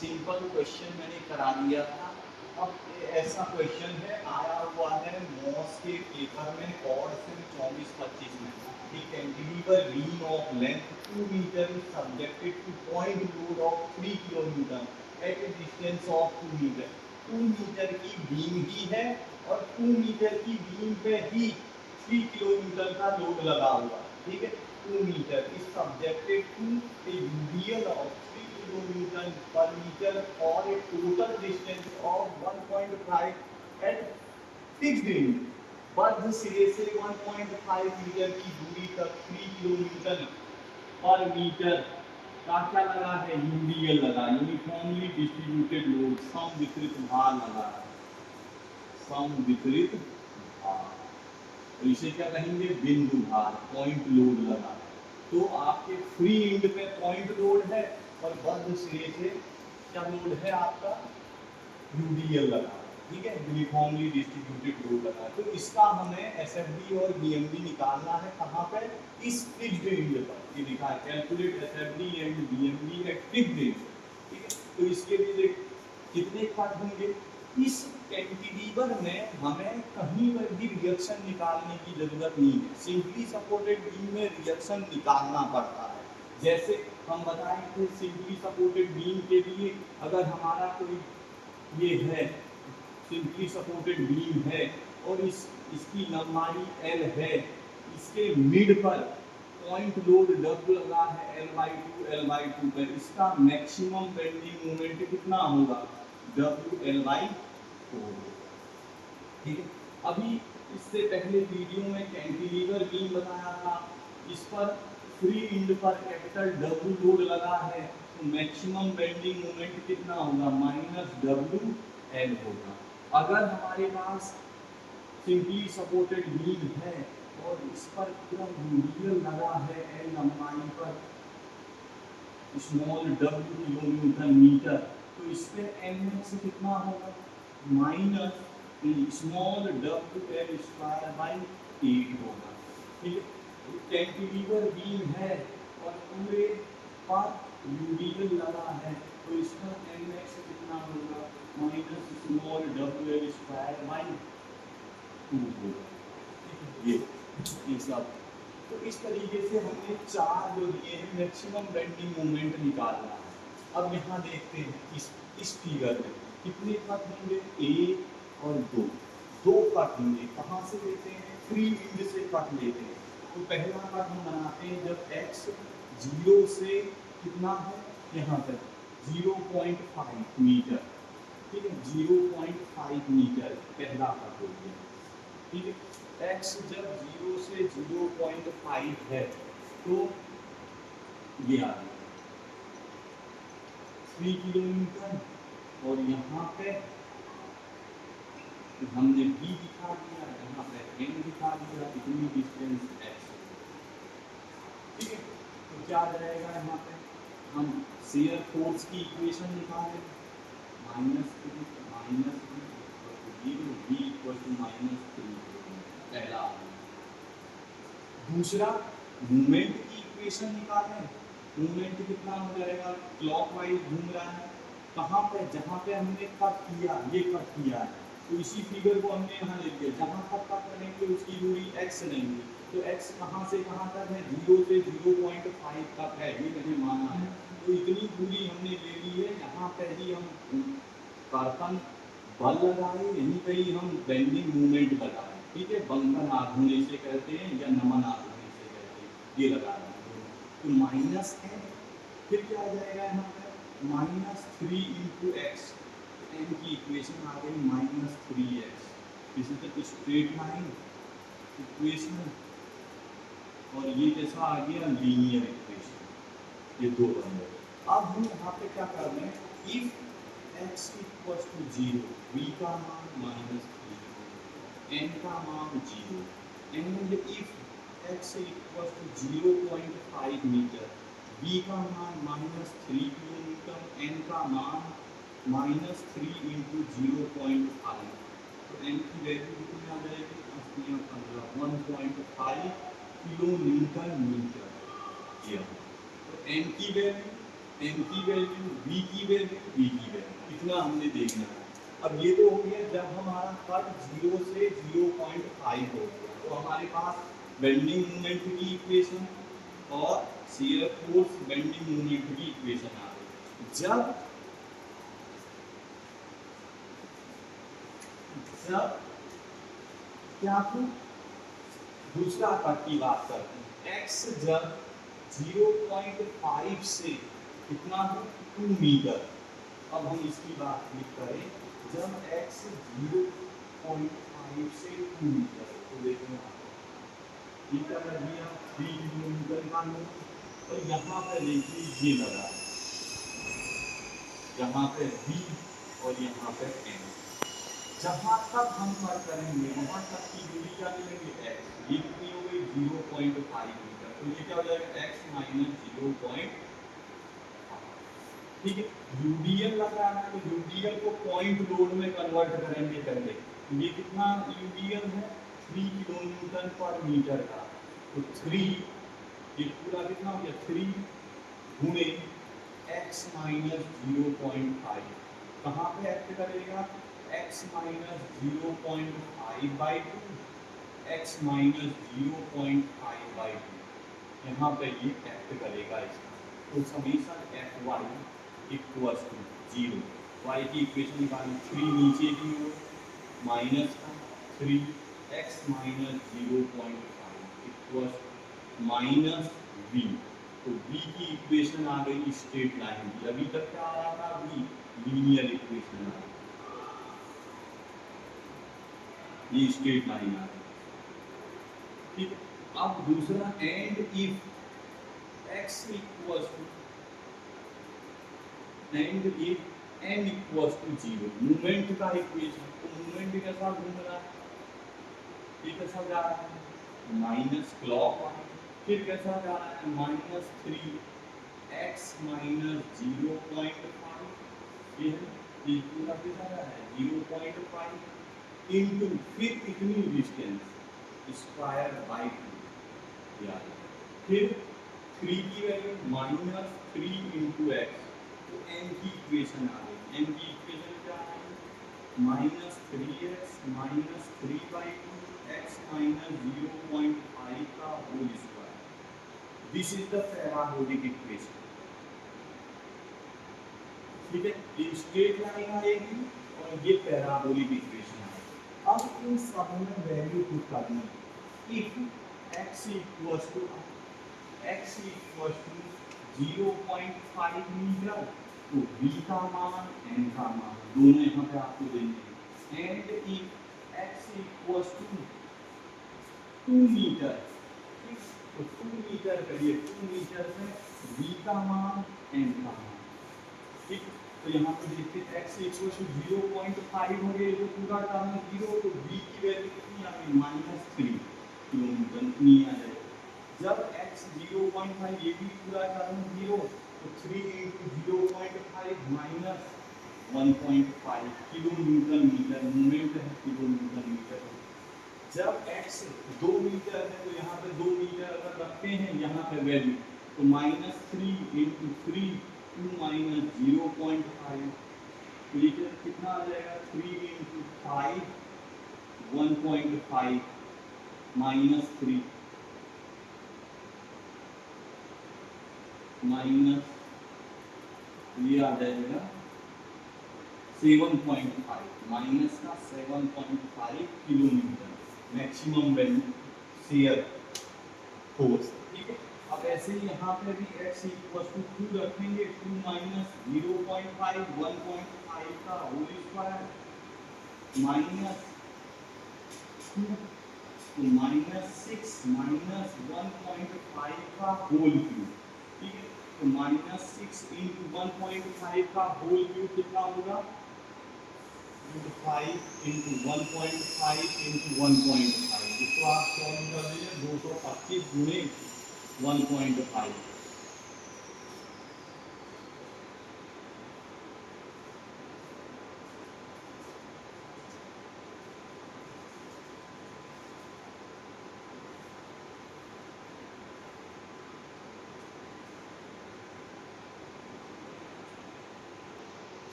Simple question मैंने करा दिया था। अब ऐसा क्वेश्चन है आया हुआ है मॉस के पेपर में कॉड से 24-25 में। The cantilever beam of length 2 meter is subjected to point load of 3 kilonewton at a distance of 2 meter। 2 metre की बीम ही है और 2 मीटर की बीम पे ही 3 किलोन्यूटन का लोड लगा हुआ है, ठीक है। 2 metre is subjected to a UDL of 3 kilonewton per meter or a total distance of 1.5 at fixed range। बद्ध सिरे से 1.5 मीटर की दूरी तक 3 किलोन्यूटन पर मीटर का क्या लगा है, यूडीएल लगा, यूनिफॉर्मली डिस्ट्रीब्यूटेड लोड, सम वितरित भार लगा है, सम वितरित भार। तो इसे क्या कहेंगे, बिंदु भार, पॉइंट लोड लगा। तो आपके फ्री एंड पे पॉइंट लोड है और बद्ध सिरे से क्या लोड है आपका, यूडीएल लगा, ठीक है, यूनिफॉर्मली डिस्ट्रीब्यूटेड लोड लगा। तो इसका हमें एसएफडी और बीएमडी निकालना है कहाँ पे, इस फिक्स्ड एंड पर। ये लिखा है calculate SFD and BMD at fixed end, ठीक है। तो इसके लिए देख कितने कट होंगे, इस कैंटिलीवर में हमें कहीं पर भी रिएक्शन निकालने की जरूरत नहीं है। सिंपली सपोर्टेड बीम में रिएक्शन निकालना पड़ता है। जैसे हम बताए थे सिंपली सपोर्टेड बीम के लिए अगर हमारा कोई ये है सिंपली सपोर्टेड बीम है और इसकी लंबाई L है, इसके मिड पर पॉइंट लोड W लगा है L/2 पर, इसका मैक्सिमम बेंडिंग मोमेंट कितना होगा, WL/4, ठीक है। अभी इससे पहले वीडियो में कैंटिलीवर बीम बताया था, इस पर फ्री एंड पर कैपिटल W लोड लगा है, तो मैक्सिमम बेंडिंग मोमेंट कितना होगा, -WL होगा। अगर हमारे पास सिंपली सपोर्टेड बीम है और इस पर पूरा यूडीएल लगा है L लंबाई पर, स्मॉल w किलोन्यूटन मीटर, तो इस पे mx कितना होगा, minus small WL square by 8 होगा, ठीक है। कैंटिलीवर बीम है और पूरे पर यूडीएल लगा है, तो इसका mx कितना होगा, minus small WL square by 2 होगा, ये सब। तो इस तरीके से हमने चार जो दिए हैं मैक्सिमम बेंडिंग मोमेंट निकालना है। अब यहाँ देखते हैं इस फिगर में कितने कट होंगे, 1 और 2 कट होंगे। कहाँ से लेते हैं, फ्री एंड से कट लेते हैं। तो पहला कट हम बनाते हैं जब x 0 से कितना है, यहाँ तक 0.5 मीटर, ठीक है, 0.5 मीटर पहला कट हो गया, ठीक है। x जब 0 से 0.5 है तो ये आ गया 3 किलोमीटर, और यहाँ पे हमने b दिखा दिया, यहाँ पे n दिखा दिया, इतनी डिस्टेंस x, ठीक है। तो क्या आ जाएगा, यहाँ पे हम शेयर फोर्स की इक्वेशन निकालें, -3 -0 b -3, पहला। दूसरा मूवमेंट की इक्वेशन निकालें, मूवमेंट कितना हो जाएगा, क्लॉकवाइज घूम रहा है, कहाँ पे, जहाँ पे हमने कट किया, ये कट किया है, तो इसी फिगर को हमने यहाँ ले लिया, जहाँ पर कट करेंगे उसकी दूरी x लेंगे, तो x कहाँ से कहाँ तक है, 0 से 0.5 तक है, ये मैंने माना है। तो इतनी दूरी हमने ले ली है, यहाँ पे ही हम कर्तन बल लगाए, यहीं पे ही हम बेंडिंग मूवमेंट लगाए, ठीक है। बंधन आघूर्ण इसे कहते हैं या नमन आघूर्ण इसे कहते हैं, ये लगा रहे हैं। तो माइनस है, फिर क्या आ जाएगा यहाँ पे, -3 × x, n की इक्वेशन आ गई -3x, इसी तरह स्ट्रेट लाइन इक्वेशन, और ये जैसा आ गया लीनियर इक्वेशन, ये दो बन गए। अब हम यहाँ पे क्या कर रहे हैं, इफ x = 0, v का मान -3, n का मान 0, n में इफ x = 0.5 मीटर, v का मान -3 किलोमीटर, n का मान -3 × 0.5, तो n की वैल्यू कितनी आ जाएगी, 1.5 किलोन्यूटन मीटर। तो n की वैल्यू एम की वैल्यू, वी की वैल्यू, वी की वैल्यू, इतना हमने देखना है। अब ये तो हो गया जब हमारा कट 0 से 0.5 हो गया, तो हमारे पास बेंडिंग मोमेंट की इक्वेशन और शियर फोर्स बेंडिंग मोमेंट की इक्वेशन आ गई। जब जब क्या था, दूसरा कट की बात करते हैं, x जब 0.5 से कितना है 2 मीटर। अब हम इसकी बात क्लिक करें, जब x 0.5 से 2 मीटर, तो देखो ठीक है, दिया 3 किलोमीटर का नोट, और यहाँ पे देखिए ये लगा है, यहाँ पे v और यहाँ पे n। जहाँ तक हम कर करेंगे वहाँ तक की दूरी क्या मिलेगी x, ये कितनी हो गई 0.5 मीटर, तो ये क्या हो जाएगा x माइनस 0.5। ठीक है, यूडीएल लग रहा है, तो यूडीएल को पॉइंट लोड में कन्वर्ट करेंगे पहले, तो ये कितना यूडीएल है 3 किलोन्यूटन पर मीटर का, तो 3 ये पूरा कितना हो गया 3 गुणे x माइनस 0.5, कहाँ पे एक्ट करेगा x minus 0.5 by 2, x minus 0.5 by 2, यहाँ पे ये एक्ट करेगा इसका, तो summation F Y equals to 0, Y की इक्वेशन निकाली 3 नीचे की ओर माइनस का 3 x minus 0.5 equals minus v, तो v की इक्वेशन आ गई स्ट्रेट लाइन की, अभी तक क्या आ रहा था v लीनियर इक्वेशन आ गई, ये स्ट्रेट लाइन आ गई। ठीक है, अब दूसरा and if x equals to and if n equals to 0, movement का इक्वेशन, तो मूवमेंट के साथ घूम रहा है, ये कैसा जा रहा है माइनस क्लॉकवाइज, फिर कैसा जा रहा है माइनस 3x माइनस 0.5, ये पूरा कैसा जा रहा है 0.5 इंटू फिर कितनी डिस्टेंस स्क्वायर बाई 2 याद, फिर 3 की वैल्यू माइनस 3 इंटू एक्स, तो n की इक्वेशन आ गई, n की इक्वेशन क्या आ गई minus 3x minus 3 by 2 x minus 0.5 का whole square, this is the parabolic equation. ठीक है, ये स्ट्रेट लाइन आएगी और ये पैराबोलिक इक्वेशन आएगी। अब इन सब में वैल्यू पुट करनी है, if x equals to 0.5 metre, तो v का मान n का मान दोनों यहाँ पे आपको देंगे, and if x equals to 2 metre, तो 2 मीटर करिए, 2 मीटर में v का मान n का मान, ठीक, तो यहाँ पे देखिए x इक्वल टू 0.5 हो गया, जो पूरा टर्म 0, तो v की वैल्यू कितनी आ गई -3 किलोमीटर इतनी आ जाएगी। जब x 0.5 ये भी पूरा टर्म 0, तो 3 into 0.5 minus 1.5 kilonewton metre, movement है किलोन्यूटन मीटर। जब x 2 मीटर है, तो यहाँ पे 2 मीटर अगर रखते हैं यहाँ पे वैल्यू, तो -3 into 3 2 माइनस 0.5, तो ये कितना आ जाएगा 3 into 5 1.5 माइनस 3 माइनस, ये आ जाएगा 7.5 माइनस का 7.5 kilometre maximum value shear force. ठीक है, अब ऐसे ही यहाँ पे भी x इक्वल टू 2 रखेंगे, 2 माइनस 0.5 1.5 का होल स्क्वायर माइनस 2, तो -6 माइनस 1.5 का होल क्यूब। ठीक है, तो -6 इंटू 1.5 का होल क्यूब कितना होगा 5 इंटू 1.5 इंटू 1.5, इसको आप सॉल्व कर दीजिए 225 गुणे 1.5,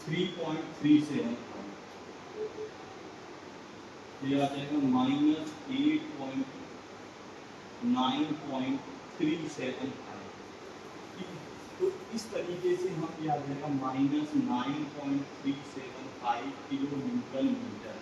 3.37, ये आ जाएगा -8.9.375। ठीक है, तो इस तरीके से हम ये आ जाएगा -9.375 किलो न्यूटन मीटर।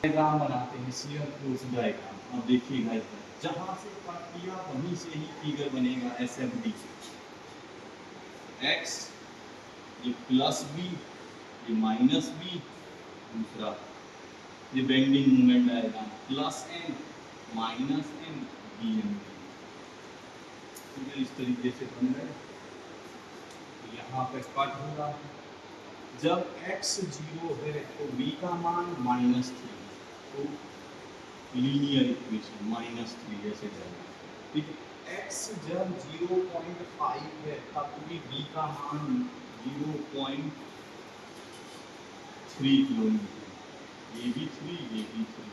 डायग्राम बनाते हैं, शियर फोर्स डायग्राम। अब देखिएगा इधर, जहां से कट किया वहीं से ही फिगर बनेगा एसएफडी। एक्स ये प्लस बी, ये माइनस बी, दूसरा ये bending moment diagram, plus N minus N B N. इस तरीके से बन रहे, यहाँ पे कट होगा। जब x 0 है तो b का मान -3, तो लीनियर इक्वेशन -3 ऐसे जाएगा। ठीक है, x जब 0.5 है तब भी b का मान 0.3 किलोमीटर, ये भी 3, ये भी 3।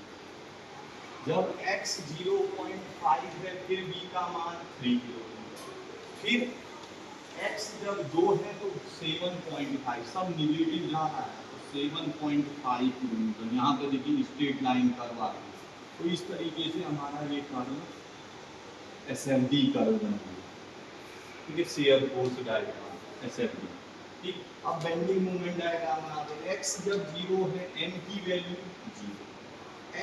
जब x 0.5 है फिर b का मान 3 किलोमीटर, फिर x जब 2 है तो 7.5, सब निगेटिव जा रहा है तो 7.5 किलोमीटर। यहाँ पे देखिए स्ट्रेट लाइन कर्व आ रही है, तो इस तरीके से हमारा ये कर्व एसएफडी कर्व बन गया। ठीक है, शियर फोर्स डायग्राम एसएफडी। ठीक, अब बेंडिंग मोमेंट डायग्राम बनाते हैं। x जब 0 है n की वैल्यू 0,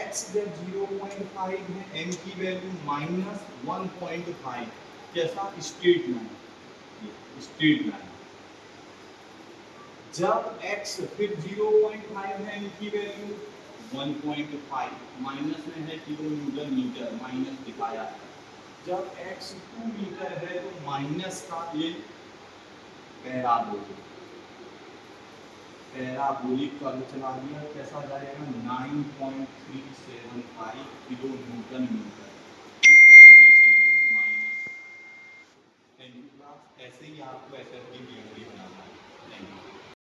x जब 0.5 है n की वैल्यू -1.5। कैसा? Straight line, straight line. जब x फिर 0.5 है इनकी वैल्यू 1.5, माइनस में है किलोमीटर मीटर, माइनस दिखाया है। जब x 2 मीटर है तो माइनस का ये पैराबोलिक कर्व चला दिया। कैसा जाएगा? 9.375 किलो न्यूटन मीटर। इस तरीके से ये माइनस। Thank you class. ऐसे ही आपको एसएफडी